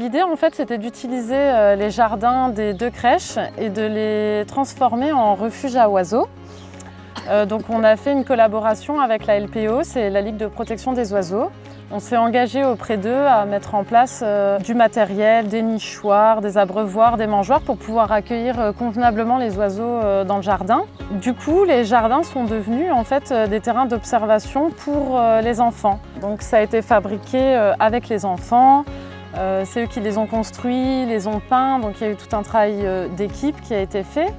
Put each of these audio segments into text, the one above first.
L'idée, en fait, c'était d'utiliser les jardins des 2 crèches et de les transformer en refuge à oiseaux. Donc on a fait une collaboration avec la LPO, c'est la Ligue de protection des oiseaux. On s'est engagé auprès d'eux à mettre en place du matériel, des nichoirs, des abreuvoirs, des mangeoires pour pouvoir accueillir convenablement les oiseaux dans le jardin. Du coup, les jardins sont devenus en fait des terrains d'observation pour les enfants. Donc ça a été fabriqué avec les enfants. C'est eux qui les ont construits, les ont peints, donc il y a eu tout un travail d'équipe qui a été fait.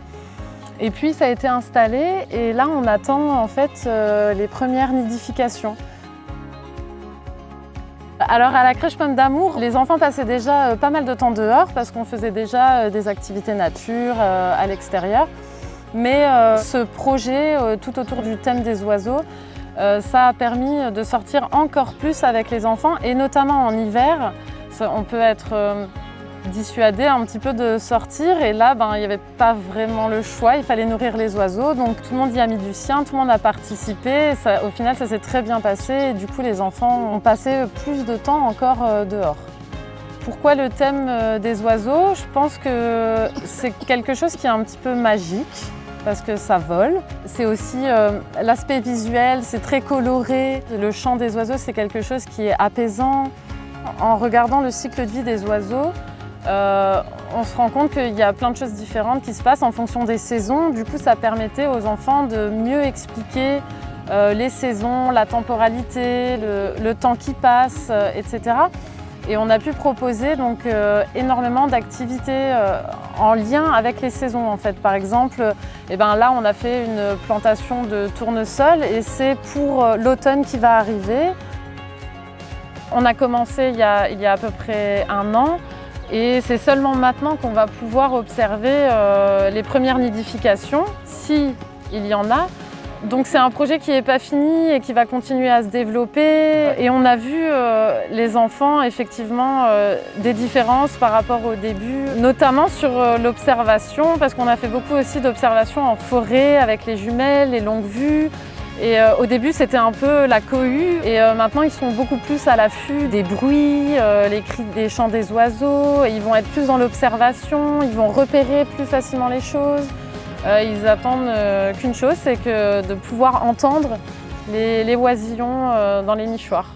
Et puis ça a été installé et là on attend en fait les premières nidifications. Alors à la crèche Pomme d'Amour, les enfants passaient déjà pas mal de temps dehors parce qu'on faisait déjà des activités nature à l'extérieur. Mais ce projet tout autour du thème des oiseaux, ça a permis de sortir encore plus avec les enfants et notamment en hiver. On peut être dissuadé un petit peu de sortir et là il n'y avait pas vraiment le choix, il fallait nourrir les oiseaux, donc tout le monde y a mis du sien, tout le monde a participé, au final ça s'est très bien passé et du coup les enfants ont passé plus de temps encore dehors. Pourquoi le thème des oiseaux? Je pense que c'est quelque chose qui est un petit peu magique parce que ça vole. C'est aussi l'aspect visuel, c'est très coloré. Le chant des oiseaux c'est quelque chose qui est apaisant. En regardant le cycle de vie des oiseaux, on se rend compte qu'il y a plein de choses différentes qui se passent en fonction des saisons. Du coup, ça permettait aux enfants de mieux expliquer les saisons, la temporalité, le temps qui passe, etc. Et on a pu proposer donc énormément d'activités en lien avec les saisons. En fait, par exemple, là, on a fait une plantation de tournesol et c'est pour l'automne qui va arriver. On a commencé il y a à peu près 1 an. Et c'est seulement maintenant qu'on va pouvoir observer les premières nidifications, s'il y en a. Donc c'est un projet qui n'est pas fini et qui va continuer à se développer. Et on a vu les enfants, effectivement, des différences par rapport au début, notamment sur l'observation, parce qu'on a fait beaucoup aussi d'observations en forêt avec les jumelles, les longues vues. Et au début, c'était un peu la cohue et maintenant, ils sont beaucoup plus à l'affût des bruits, les cris des chants des oiseaux. Ils vont être plus dans l'observation, ils vont repérer plus facilement les choses. Ils attendent qu'une chose, c'est de pouvoir entendre les oisillons dans les nichoirs.